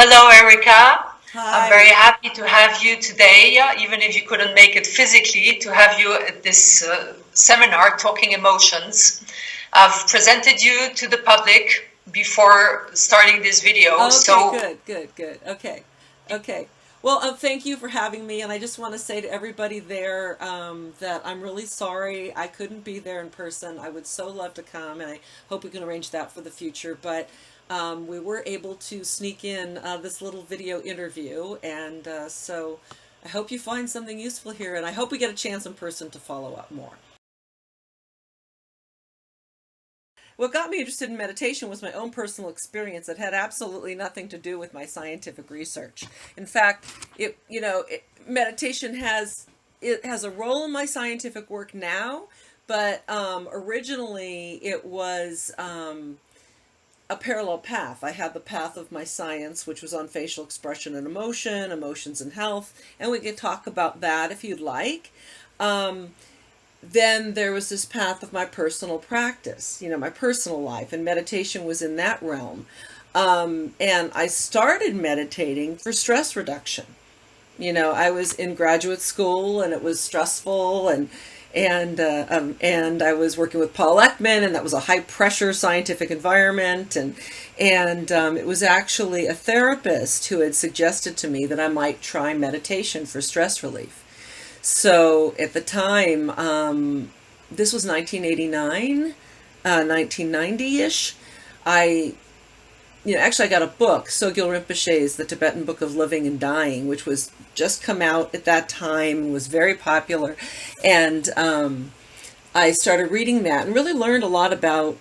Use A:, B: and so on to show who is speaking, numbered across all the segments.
A: Hello, Erika. I'm very
B: Hi.
A: happy to have you today, even if you couldn't make it physically, to have you at this seminar, Talking Emotions. I've presented you to the public before starting this video,
B: Okay,
A: so
B: good, good, good. Okay, okay. Well, thank you for having me. And I just want to say to everybody there that I'm really sorry I couldn't be there in person. I would so love to come, and I hope we can arrange that for the future. But we were able to sneak in this little video interview, and so I hope you find something useful here, and I hope we get a chance in person to follow up more. What got me interested in meditation was my own personal experience that had absolutely nothing to do with my scientific research. In fact, meditation has a role in my scientific work now, but originally it was a parallel path. I had the path of my science, which was on facial expression and emotion, emotions and health, and we could talk about that if you'd like. Um, then there was this path of my personal practice, my personal life, and meditation was in that realm. And I started meditating for stress reduction. I was in graduate school and it was stressful, and I was working with Paul Ekman, and that was a high pressure scientific environment, and it was actually a therapist who had suggested to me that I might try meditation for stress relief. So at the time, this was 1989, 1990-ish. I, actually I got a book, Sogyal Rinpoche's The Tibetan Book of Living and Dying, which was just come out at that time and was very popular. And I started reading that and really learned a lot about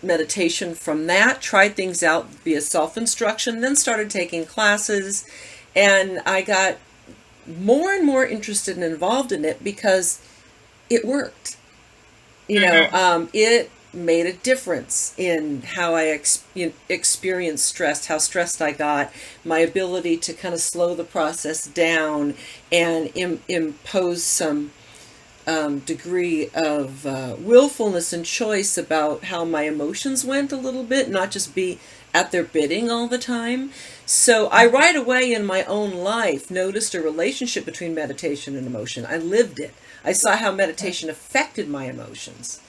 B: meditation from that, tried things out via self-instruction, then started taking classes, and I got more and more interested and involved in it because it worked. It made a difference in how I experienced stress, how stressed I got, my ability to kind of slow the process down and impose some degree of willfulness and choice about how my emotions went a little bit, not just be at their bidding all the time. So I right away in my own life noticed a relationship between meditation and emotion. I lived it. I saw how meditation affected my emotions.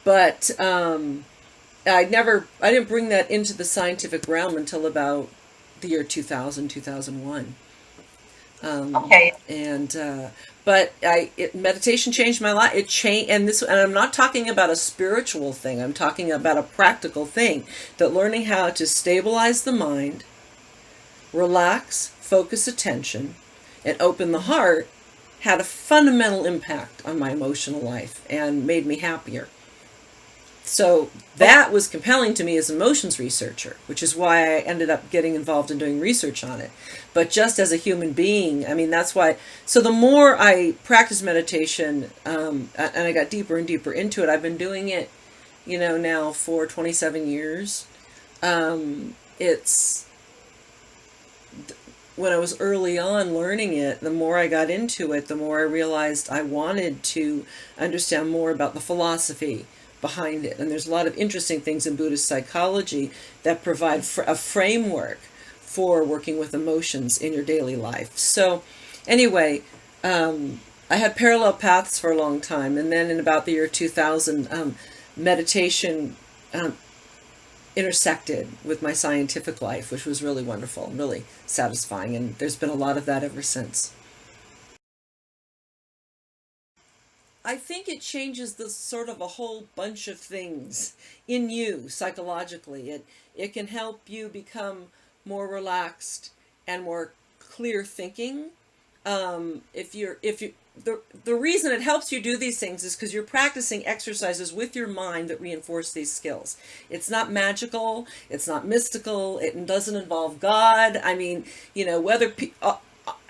B: But I didn't bring that into the scientific realm until about the year 2000, 2001.
A: okay.
B: And but meditation changed my life. It changed, and I'm not talking about a spiritual thing. I'm talking about a practical thing. That learning how to stabilize the mind, relax, focus attention, and open the heart had a fundamental impact on my emotional life and made me happier. So that was compelling to me as an emotions researcher, which is why I ended up getting involved in doing research on it. But just as a human being, that's why. So the more I practiced meditation, and I got deeper and deeper into it, I've been doing it, now for 27 years. It's when I was early on learning it, the more I got into it, the more I realized I wanted to understand more about the philosophy behind it. And there's a lot of interesting things in Buddhist psychology that provide a framework for working with emotions in your daily life. So anyway, I had parallel paths for a long time. And then in about the year 2000, meditation intersected with my scientific life, which was really wonderful and really satisfying. And there's been a lot of that ever since. I think it changes the sort of a whole bunch of things in you psychologically. It can help you become more relaxed and more clear thinking. The reason it helps you do these things is because you're practicing exercises with your mind that reinforce these skills. It's not magical. It's not mystical. It doesn't involve God. Whether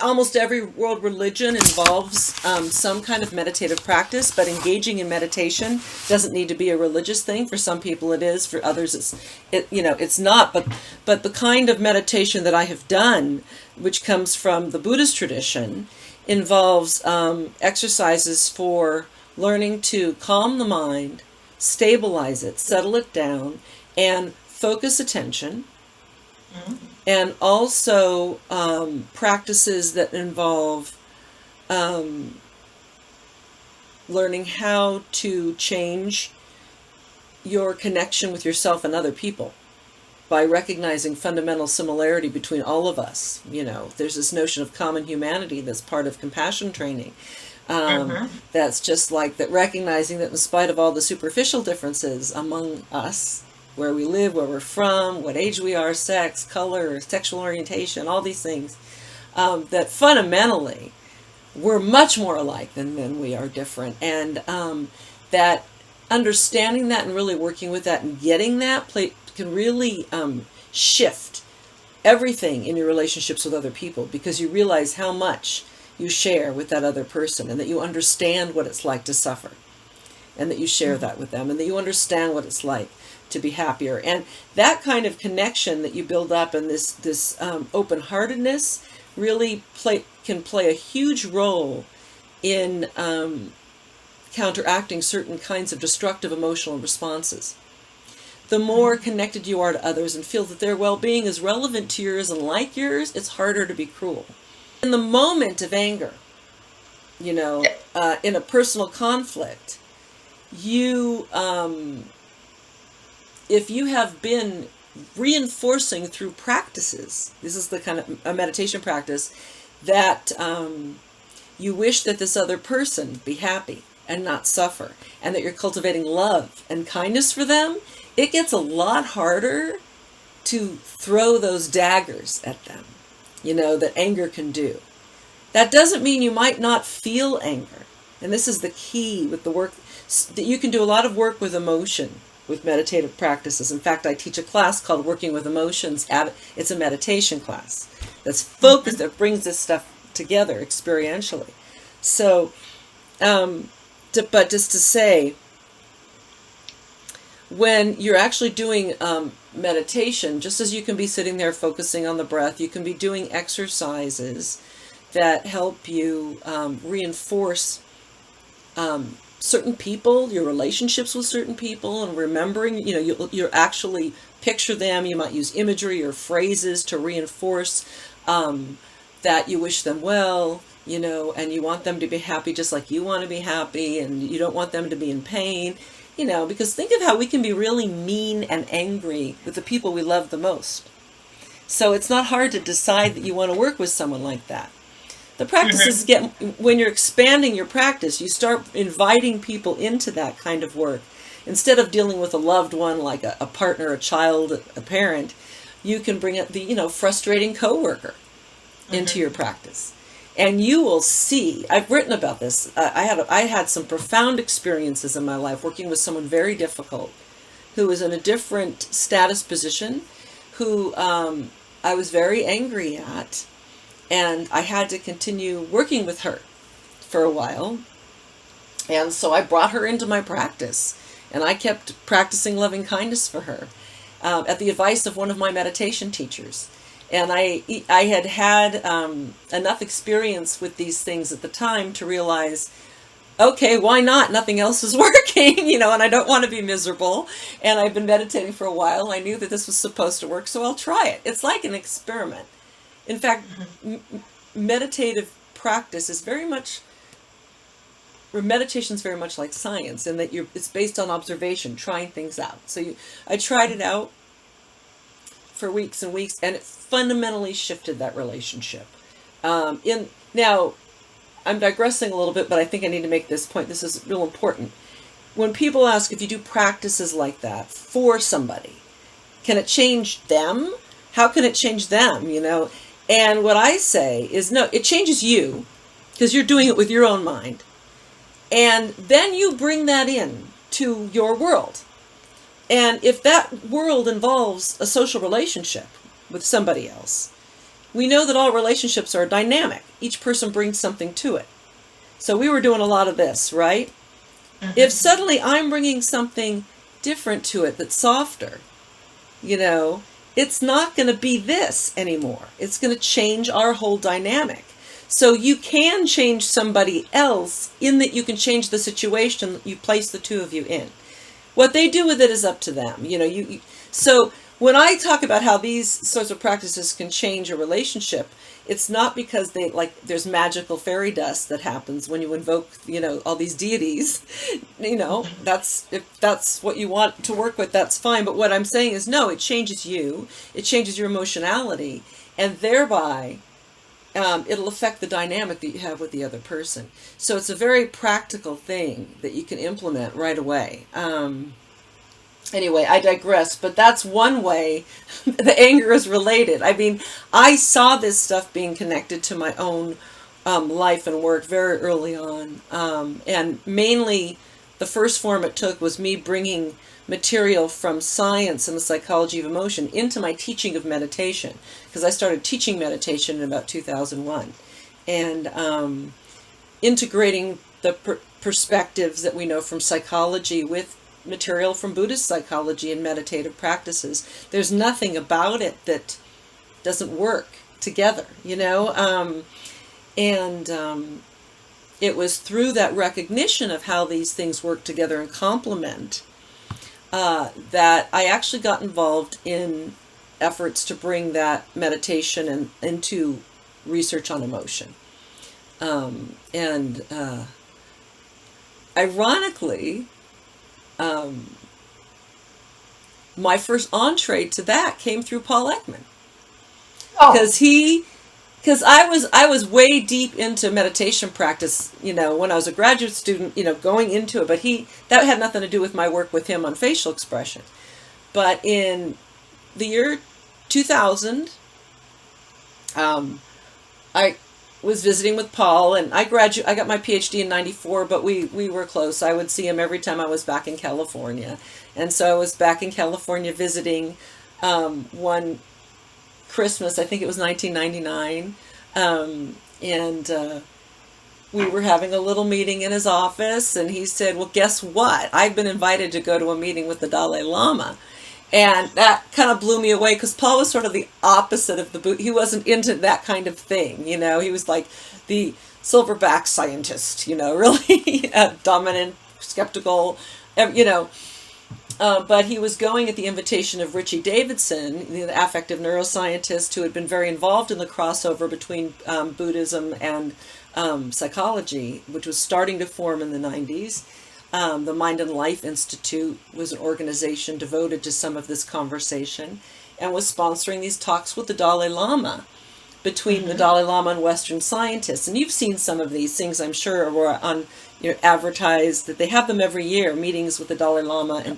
B: almost every world religion involves some kind of meditative practice, but engaging in meditation doesn't need to be a religious thing. For some people it is, for others it's not. But the kind of meditation that I have done, which comes from the Buddhist tradition, involves exercises for learning to calm the mind, stabilize it, settle it down, and focus attention, And also practices that involve learning how to change your connection with yourself and other people by recognizing fundamental similarity between all of us. You know, there's this notion of common humanity that's part of compassion training. That's just like that, recognizing that in spite of all the superficial differences among us, where we live, where we're from, what age we are, sex, color, sexual orientation, all these things, that fundamentally we're much more alike than we are different. And that understanding that and really working with that and getting that can really shift everything in your relationships with other people, because you realize how much you share with that other person, and that you understand what it's like to suffer, and that you share that with them, and that you understand what it's like to be happier. And that kind of connection that you build up, and this open-heartedness really can play a huge role in counteracting certain kinds of destructive emotional responses. The more connected you are to others and feel that their well-being is relevant to yours and like yours, it's harder to be cruel. In the moment of anger, you know, in a personal conflict, you, if you have been reinforcing through practices, this is the kind of a meditation practice, that you wish that this other person be happy and not suffer, and that you're cultivating love and kindness for them, it gets a lot harder to throw those daggers at them, you know, that anger can do. That doesn't mean you might not feel anger. And this is the key with the work, that you can do a lot of work with emotion with meditative practices. In fact, I teach a class called Working with Emotions. It's a meditation class that's focused, that brings this stuff together experientially. So, but just to say, when you're actually doing meditation, just as you can be sitting there focusing on the breath, you can be doing exercises that help you reinforce certain people, your relationships with certain people, and remembering, you know, you actually picture them. You might use imagery or phrases to reinforce that you wish them well, you know, and you want them to be happy just like you want to be happy, and you don't want them to be in pain. You know, because think of how we can be really mean and angry with the people we love the most. So it's not hard to decide that you want to work with someone like that. The practices when you're expanding your practice, you start inviting people into that kind of work. Instead of dealing with a loved one like a partner, a child, a parent, you can bring up the, you know, frustrating coworker into your practice. And you will see, I've written about this, I had some profound experiences in my life working with someone very difficult, who was in a different status position, who I was very angry at, and I had to continue working with her for a while. And so I brought her into my practice, and I kept practicing loving kindness for her at the advice of one of my meditation teachers. And I had enough experience with these things at the time to realize, okay, why not? Nothing else is working, you know, and I don't want to be miserable. And I've been meditating for a while. I knew that this was supposed to work, so I'll try it. It's like an experiment. In fact, meditative practice is very much, or meditation is very much like science, in that it's based on observation, trying things out. So I tried it out for weeks and weeks, and it fundamentally shifted that relationship. Now, I'm digressing a little bit, but I think I need to make this point. This is real important. When people ask if you do practices like that for somebody, can it change them? How can it change them, you know? And what I say is, no, it changes you, because you're doing it with your own mind. And then you bring that in to your world. And if that world involves a social relationship with somebody else, we know that all relationships are dynamic. Each person brings something to it. So we were doing a lot of this, right? If suddenly I'm bringing something different to it that's softer, you know, it's not going to be this anymore. It's going to change our whole dynamic. So you can change somebody else in that you can change the situation that you place the two of you in. What they do with it is up to them. You know, so when I talk about how these sorts of practices can change a relationship, it's not because there's magical fairy dust that happens when you invoke, all these deities. If that's what you want to work with, that's fine. But what I'm saying is, no, it changes you. It changes your emotionality, and thereby it'll affect the dynamic that you have with the other person. So it's a very practical thing that you can implement right away. Anyway, I digress, but that's one way the anger is related. I mean, I saw this stuff being connected to my own life and work very early on. And mainly the first form it took was me bringing material from science and the psychology of emotion into my teaching of meditation, because I started teaching meditation in about 2001. And integrating the perspectives that we know from psychology with material from Buddhist psychology and meditative practices. There's nothing about it that doesn't work together, and it was through that recognition of how these things work together and complement that I actually got involved in efforts to bring that meditation into research on emotion. Ironically, my first entree to that came through Paul Ekman, because I was way deep into meditation practice, when I was a graduate student, going into it, but that had nothing to do with my work with him on facial expression. But in the year 2000, I was visiting with Paul, and I got my PhD in 94, but we were close. I would see him every time I was back in California. And so I was back in California visiting one Christmas, I think it was 1999, and we were having a little meeting in his office, and he said, well, guess what? I've been invited to go to a meeting with the Dalai Lama. And that kind of blew me away, because Paul was sort of the opposite of the Buddha. He wasn't into that kind of thing, He was like the silverback scientist, really dominant, skeptical, but he was going at the invitation of Richie Davidson, the affective neuroscientist who had been very involved in the crossover between Buddhism and psychology, which was starting to form in the 90s. The Mind and Life Institute was an organization devoted to some of this conversation, and was sponsoring these talks with the Dalai Lama, between the Dalai Lama and Western scientists. And you've seen some of these things, I'm sure, were on advertised, that they have them every year, meetings with the Dalai Lama,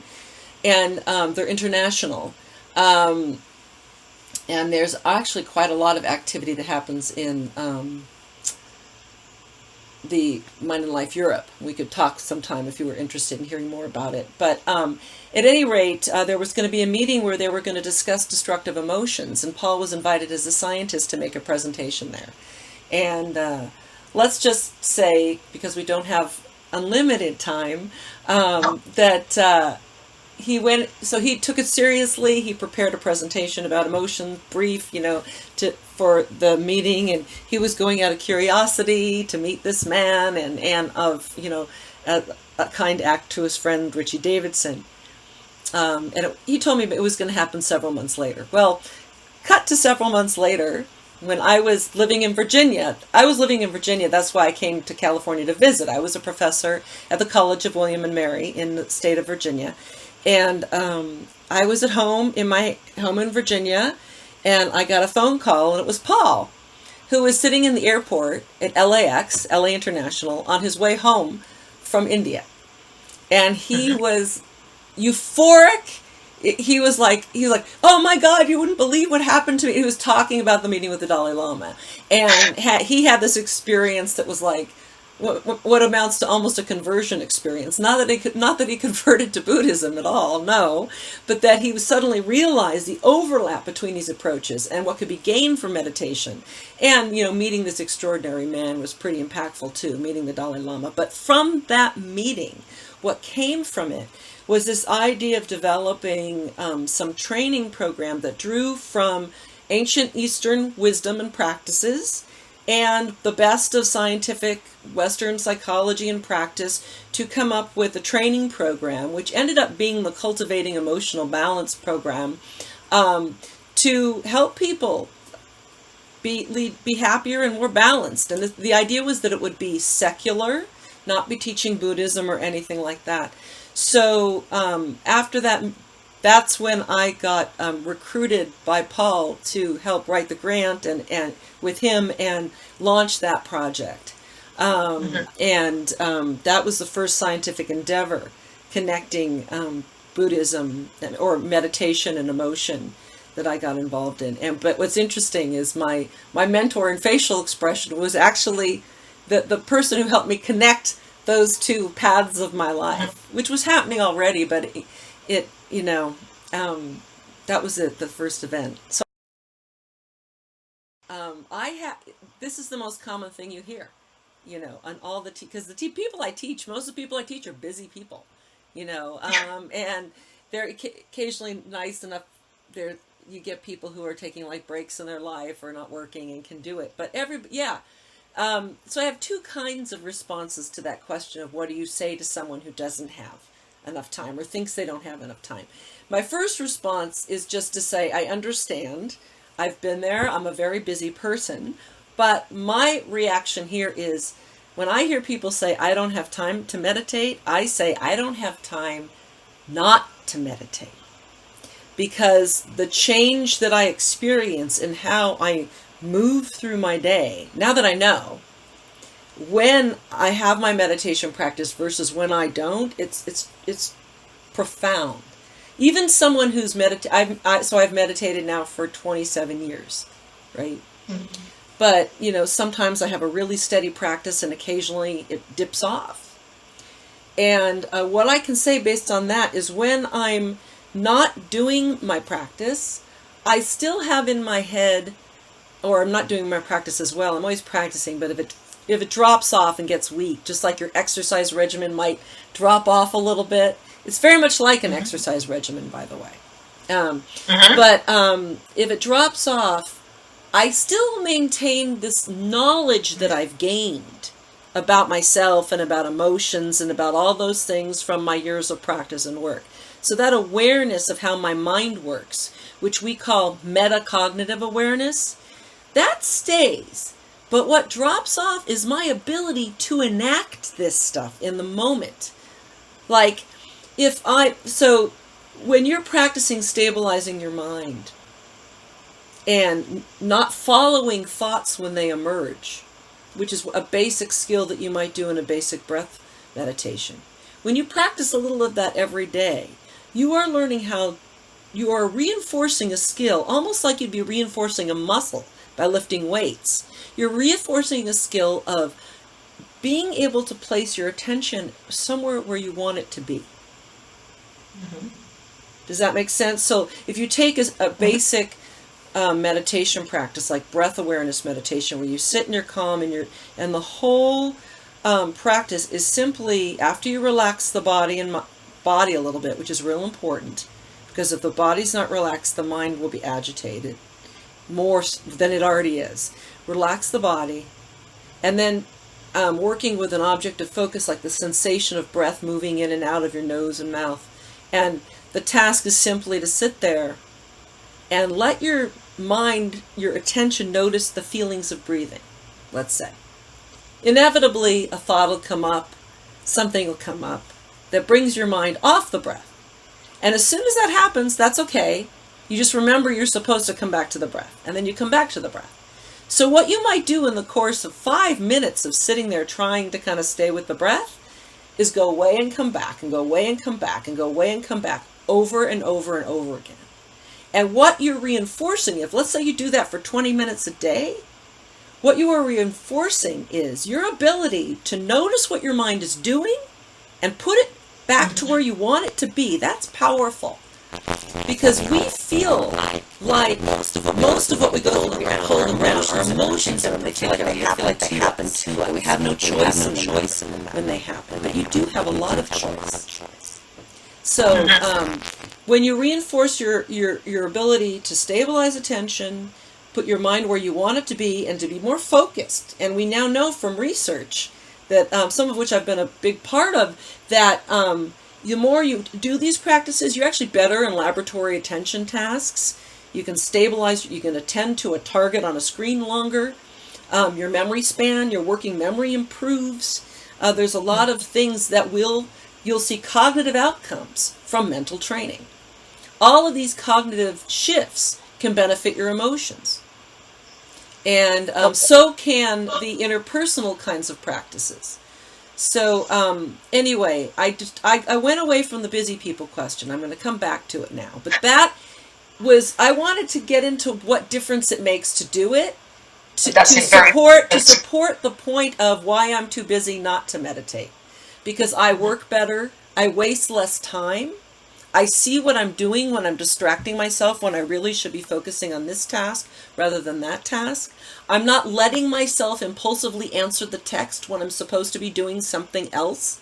B: and they're international. And there's actually quite a lot of activity that happens in the Mind and Life Europe. We could talk sometime if you were interested in hearing more about it. But at any rate, there was going to be a meeting where they were going to discuss destructive emotions, and Paul was invited as a scientist to make a presentation there. And let's just say, because we don't have unlimited time, that he went, so he took it seriously. He prepared a presentation about emotion, brief, for the meeting, and he was going out of curiosity to meet this man, and of, a kind act to his friend Richie Davidson. He told me it was going to happen several months later. Well, cut to several months later, when I was living in Virginia. That's why I came to California to visit. I was a professor at the College of William and Mary in the state of Virginia. And I was at home in my home in Virginia, and I got a phone call, and it was Paul, who was sitting in the airport at LAX, LA International, on his way home from India. And he was euphoric. He was like, oh my God, you wouldn't believe what happened to me. He was talking about the meeting with the Dalai Lama. And he had this experience that was like, what amounts to almost a conversion experience. Not that he converted to Buddhism at all, no, but that he suddenly realized the overlap between these approaches and what could be gained from meditation. And, meeting this extraordinary man was pretty impactful too, meeting the Dalai Lama. But from that meeting, what came from it was this idea of developing some training program that drew from ancient Eastern wisdom and practices and the best of scientific Western psychology and practice to come up with a training program, which ended up being the Cultivating Emotional Balance program, to help people be happier and more balanced. And the idea was that it would be secular, not be teaching Buddhism or anything like that. So after that, that's when I got recruited by Paul to help write the grant and with him and launch that project. And that was the first scientific endeavor connecting Buddhism or meditation and emotion that I got involved in. But what's interesting is my mentor in facial expression was actually the person who helped me connect those two paths of my life, which was happening already, but it that was it, the first event. So this is the most common thing you hear, on all the because the people I teach, most of the people I teach are busy people, and they're occasionally nice enough. You get people who are taking like breaks in their life or not working and can do it. But so I have two kinds of responses to that question of what do you say to someone who doesn't have enough time or thinks they don't have enough time. My first response is just to say, I understand. I've been there. I'm a very busy person. But my reaction here is when I hear people say, I don't have time to meditate, I say, I don't have time not to meditate. Because the change that I experience in how I move through my day, now that I know, when I have my meditation practice versus when I don't, it's profound. Even someone who's I've meditated now for 27 years, right? Mm-hmm. But, sometimes I have a really steady practice and occasionally it dips off. And what I can say based on that is when I'm not doing my practice, I still have in my head, or I'm not doing my practice as well, I'm always practicing, but if it drops off and gets weak, just like your exercise regimen might drop off a little bit, it's very much like an exercise regimen, by the way. But if it drops off, I still maintain this knowledge that I've gained about myself and about emotions and about all those things from my years of practice and work. So that awareness of how my mind works, which we call metacognitive awareness, that stays. But what drops off is my ability to enact this stuff in the moment. Like, so when you're practicing stabilizing your mind and not following thoughts when they emerge, which is a basic skill that you might do in a basic breath meditation. When you practice a little of that every day, you are learning how you are reinforcing a skill, almost like you'd be reinforcing a muscle by lifting weights. You're reinforcing a skill of being able to place your attention somewhere where you want it to be. Mm-hmm. Does that make sense? So if you take a basic meditation practice like breath awareness meditation, where you sit in your calm and the whole practice is simply after you relax the body a little bit, which is real important, because if the body's not relaxed, the mind will be agitated more than it already is. Relax the body, and then working with an object of focus like the sensation of breath moving in and out of your nose and mouth. And the task is simply to sit there and let your mind, your attention, notice the feelings of breathing, let's say. Inevitably, a thought will come up, something will come up that brings your mind off the breath. And as soon as that happens, that's okay. You just remember you're supposed to come back to the breath, and then you come back to the breath. So what you might do in the course of 5 minutes of sitting there trying to kind of stay with the breath is go away and come back, and go away and come back, and go away and come back, over and over and over again. And what you're reinforcing, if let's say you do that for 20 minutes a day, what you are reinforcing is your ability to notice what your mind is doing and put it back to where you want it to be. That's powerful. Because we feel like most of what we go around are emotions, and they feel like they happen to us. We have no choice in them when they happen. But you do have a lot of choice. So when you reinforce your ability to stabilize attention, put your mind where you want it to be, and to be more focused, and we now know from research that some of which I've been a big part of, that the more you do these practices, you're actually better in laboratory attention tasks. You can stabilize, you can attend to a target on a screen longer. Your memory span, your working memory improves. There's a lot of things that you'll see cognitive outcomes from mental training. All of these cognitive shifts can benefit your emotions. And so can the interpersonal kinds of practices. So anyway, I went away from the busy people question. I'm going to come back to it now. But that was, I wanted to get into what difference it makes to do it, to support the point of why I'm too busy not to meditate. Because I work better, I waste less time, I see what I'm doing when I'm distracting myself when I really should be focusing on this task rather than that task. I'm not letting myself impulsively answer the text when I'm supposed to be doing something else.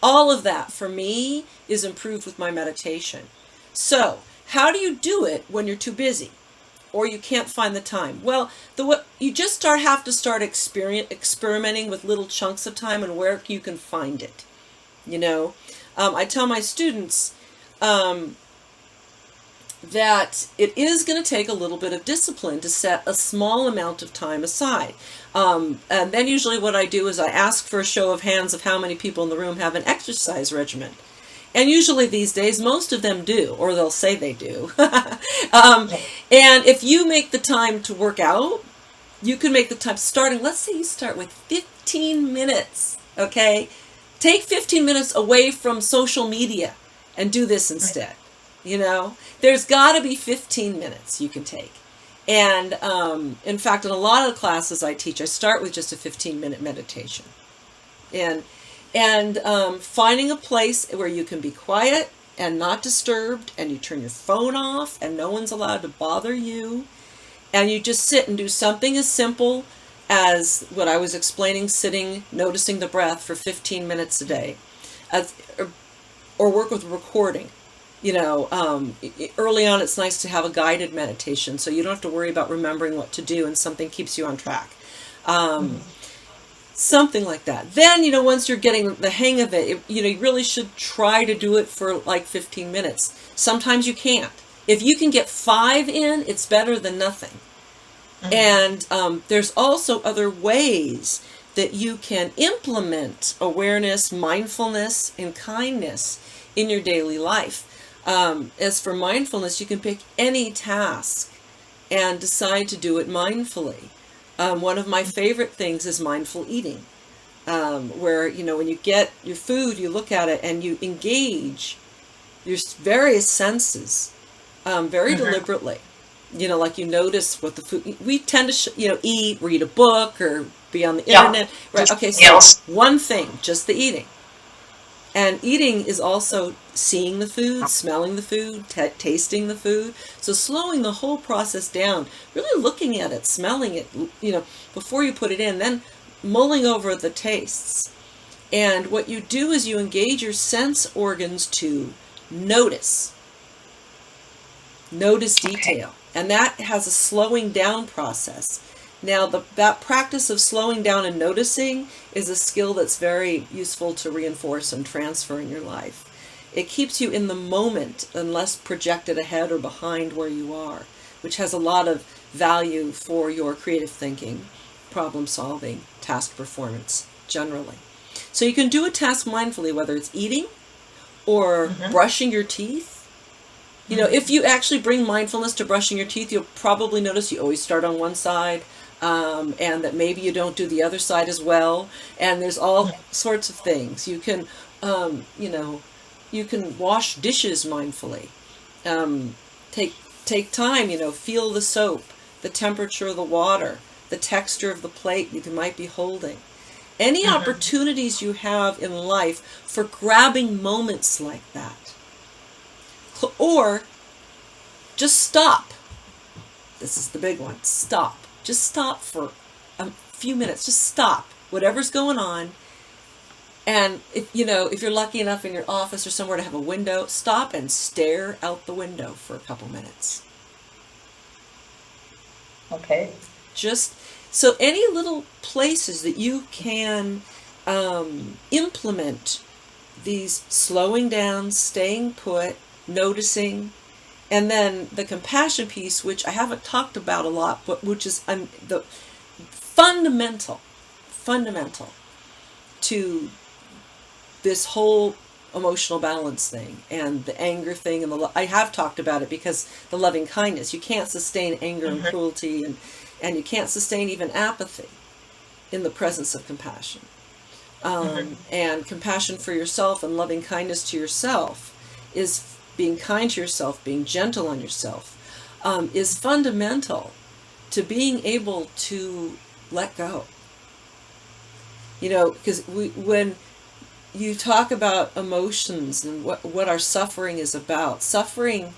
B: All of that, for me, is improved with my meditation. So, how do you do it when you're too busy or you can't find the time? Well, you just have to start experimenting with little chunks of time and where you can find it. You know, I tell my students that it is going to take a little bit of discipline to set a small amount of time aside. And then usually what I do is I ask for a show of hands of how many people in the room have an exercise regimen. And usually these days, most of them do, or they'll say they do. And if you make the time to work out, you can make the time starting, let's say you start with 15 minutes, okay? Take 15 minutes away from social media and do this instead. You know, there's got to be 15 minutes you can take. And in fact, in a lot of the classes I teach, I start with just a 15-minute meditation. And finding a place where you can be quiet and not disturbed, and you turn your phone off and no one's allowed to bother you, and you just sit and do something as simple as what I was explaining, sitting, noticing the breath for 15 minutes a day, or work with recording. You know, early on it's nice to have a guided meditation so you don't have to worry about remembering what to do and something keeps you on track. Something like that. Then, you know, once you're getting the hang of it, you really should try to do it for like 15 minutes. Sometimes you can't. If you can get 5 in, it's better than nothing. And there's also other ways that you can implement awareness, mindfulness, and kindness in your daily life. As for mindfulness, you can pick any task and decide to do it mindfully. One of my favorite things is mindful eating, where, you know, when you get your food, you look at it and you engage your various senses very deliberately. You know, like you notice what the food, we tend to, eat, read a book, or be on the internet. Right? Okay, so one thing, just the eating. And eating is also seeing the food, smelling the food, tasting the food. So slowing the whole process down, really looking at it, smelling it, before you put it in, then mulling over the tastes. And what you do is you engage your sense organs to notice detail. And that has a slowing down process. Now, that practice of slowing down and noticing is a skill that's very useful to reinforce and transfer in your life. It keeps you in the moment and less projected ahead or behind where you are, which has a lot of value for your creative thinking, problem solving, task performance, generally. So you can do a task mindfully, whether it's eating or brushing your teeth. You know, if you actually bring mindfulness to brushing your teeth, you'll probably notice you always start on one side, and that maybe you don't do the other side as well. And there's all sorts of things. You can, you can wash dishes mindfully. Take time, feel the soap, the temperature of the water, the texture of the plate you might be holding. Any opportunities you have in life for grabbing moments like that. Or just stop. This is the big one. Stop. Just stop for a few minutes. Just stop. Whatever's going on. And if you're lucky enough in your office or somewhere to have a window, stop and stare out the window for a couple minutes.
A: Okay.
B: Just so any little places that you can implement these slowing down, staying put, noticing, and then the compassion piece, which I haven't talked about a lot, but which is the fundamental to this whole emotional balance thing and the anger thing, and I have talked about it, because the loving kindness, you can't sustain anger and cruelty, and you can't sustain even apathy in the presence of compassion. And compassion for yourself and loving kindness to yourself is being kind to yourself, being gentle on yourself, is fundamental to being able to let go. You know, because when you talk about emotions and what our suffering is about, suffering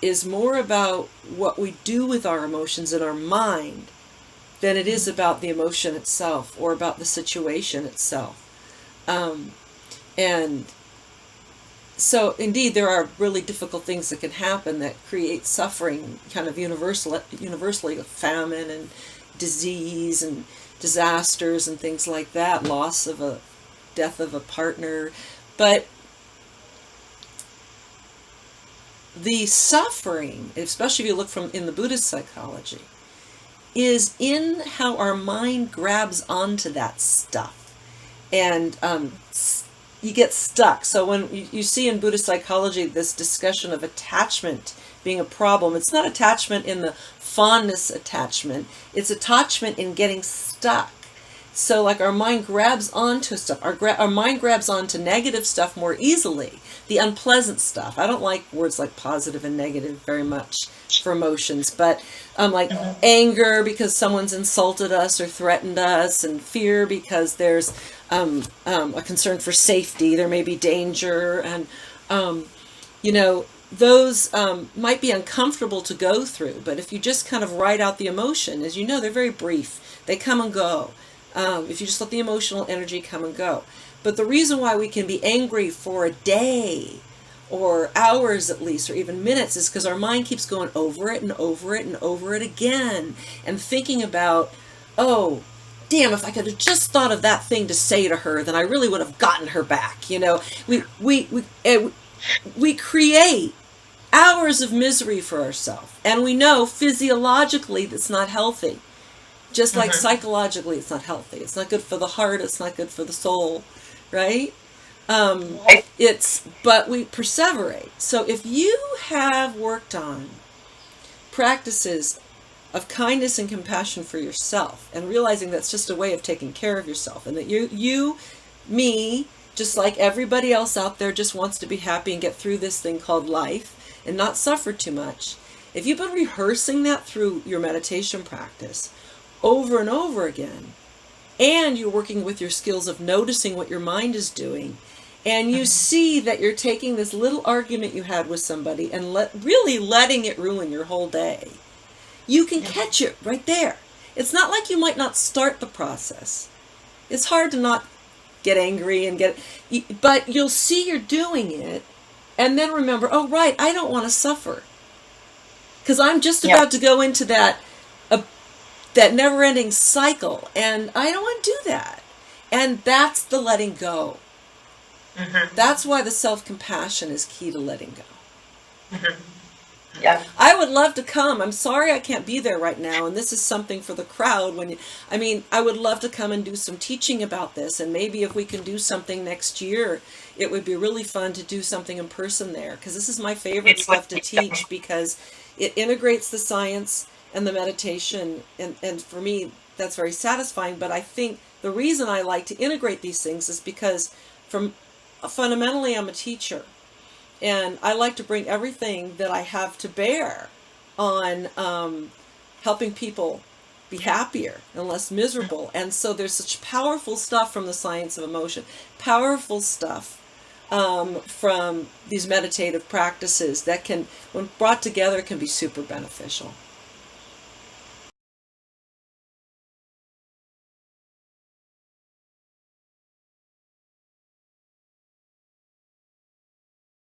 B: is more about what we do with our emotions in our mind than it is about the emotion itself or about the situation itself. And so indeed there are really difficult things that can happen that create suffering, kind of universally, famine and disease and disasters and things like that, death of a partner. But the suffering, especially if you look in the Buddhist psychology, is in how our mind grabs onto that stuff, and you get stuck. So when you see in Buddhist psychology this discussion of attachment being a problem, it's not attachment in the fondness attachment, it's attachment in getting stuck. So like our mind grabs onto stuff, our mind grabs onto negative stuff more easily, the unpleasant stuff. I don't like words like positive and negative very much for emotions, but like anger because someone's insulted us or threatened us, and fear because there's a concern for safety, there may be danger, and those might be uncomfortable to go through, but if you just kind of write out the emotion, as you know, they're very brief, they come and go. If you just let the emotional energy come and go. But the reason why we can be angry for a day or hours at least, or even minutes, is because our mind keeps going over it and over it and over it again, and thinking about, oh, damn, if I could have just thought of that thing to say to her, then I really would have gotten her back. You know, we create hours of misery for ourselves, and we know physiologically that's not healthy. Just like psychologically, it's not healthy. It's not good for the heart. It's not good for the soul, right? But we perseverate. So if you have worked on practices of kindness and compassion for yourself, and realizing that's just a way of taking care of yourself, and that me, just like everybody else out there, just wants to be happy and get through this thing called life and not suffer too much. If you've been rehearsing that through your meditation practice over and over again, and you're working with your skills of noticing what your mind is doing, and you see that you're taking this little argument you had with somebody and really letting it ruin your whole day, you can catch it right there. It's not like you might not start the process. It's hard to not get angry but you'll see you're doing it, and then remember, oh right, I don't want to suffer, because I'm just about to go into that never-ending cycle, and I don't want to do that. And that's the letting go. That's why the self-compassion is key to letting go.
A: Yeah.
B: I would love to come. I'm sorry I can't be there right now, and this is something for the crowd. I would love to come and do some teaching about this, and maybe if we can do something next year, it would be really fun to do something in person there, because this is my favorite stuff to teach, because it integrates the science and the meditation, and for me that's very satisfying. But I think the reason I like to integrate these things is because fundamentally I'm a teacher, and I like to bring everything that I have to bear on helping people be happier and less miserable. And so there's such powerful stuff from the science of emotion, powerful stuff from these meditative practices that can, when brought together, can be super beneficial.